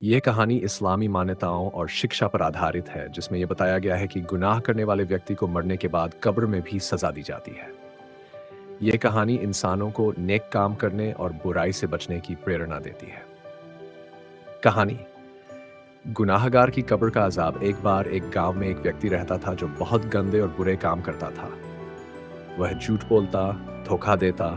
ये कहानी इस्लामी मान्यताओं और शिक्षा पर आधारित है, जिसमें ये बताया गया है कि गुनाह करने वाले व्यक्ति को मरने के बाद कब्र में भी सजा दी जाती है। ये कहानी इंसानों को नेक काम करने और बुराई से बचने की प्रेरणा देती है। कहानी। गुनाहगार की कब्र का अजाब। एक बार एक गांव में एक व्यक्ति रहता था जो बहुत गंदे और बुरे काम करता था। वह झूठ बोलता, धोखा देता,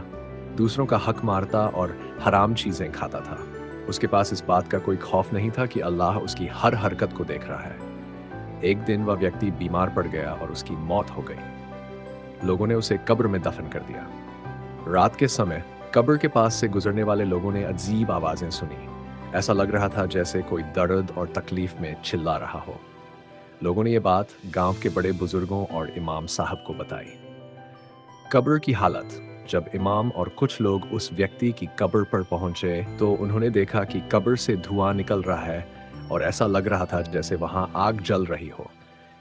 दूसरों का हक मारता और हराम चीजें खाता था। उसके पास इस बात का कोई खौफ नहीं था कि अल्लाह उसकी हर हरकत को देख रहा है। एक दिन वह व्यक्ति बीमार पड़ गया और उसकी मौत हो गई। लोगों ने उसे कब्र में दफन कर दिया। रात के समय कब्र के पास से गुजरने वाले लोगों ने अजीब आवाजें सुनी। ऐसा लग रहा था जैसे कोई दर्द और तकलीफ में चिल्ला रहा हो। लोगों ने ये बात गांव के बड़े बुजुर्गों और इमाम साहब को बताई। कब्र की हालत। जब इमाम और कुछ लोग उस व्यक्ति की कब्र पर पहुंचे तो उन्होंने देखा कि कब्र से धुआं निकल रहा है और ऐसा लग रहा था जैसे वहां आग जल रही हो।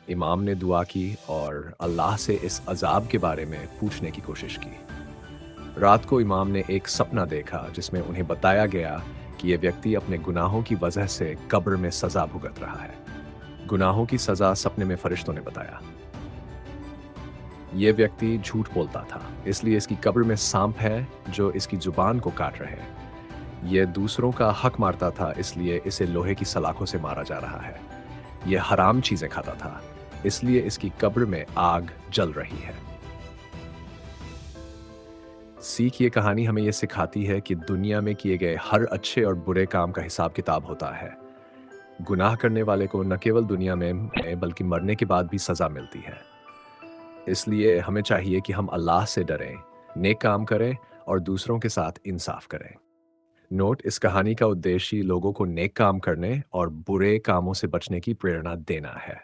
इमाम ने दुआ की और अल्लाह से इस अजाब के बारे में पूछने की कोशिश की। रात को इमाम ने एक सपना देखा जिसमें उन्हें बताया गया कि यह व्यक्ति अपने गुनाहों की वजह से कब्र में सजा भुगत रहा है। गुनाहों की सजा सपने में फरिश्तों ने बताया। ये व्यक्ति झूठ बोलता था, इसलिए इसकी कब्र में सांप है जो इसकी जुबान को काट रहे हैं। ये दूसरों का हक मारता था, इसलिए इसे लोहे की सलाखों से मारा जा रहा है। ये हराम चीजें खाता था, इसलिए इसकी कब्र में आग जल रही है। सीख। ये कहानी हमें ये सिखाती है कि दुनिया में किए गए हर अच्छे और बुरे काम का हिसाब किताब होता है। गुनाह करने वाले को न केवल दुनिया में बल्कि मरने के बाद भी सजा मिलती है। इसलिए हमें चाहिए कि हम अल्लाह से डरें, नेक काम करें और दूसरों के साथ इंसाफ करें। नोट। इस कहानी का उद्देश्य लोगों को नेक काम करने और बुरे कामों से बचने की प्रेरणा देना है।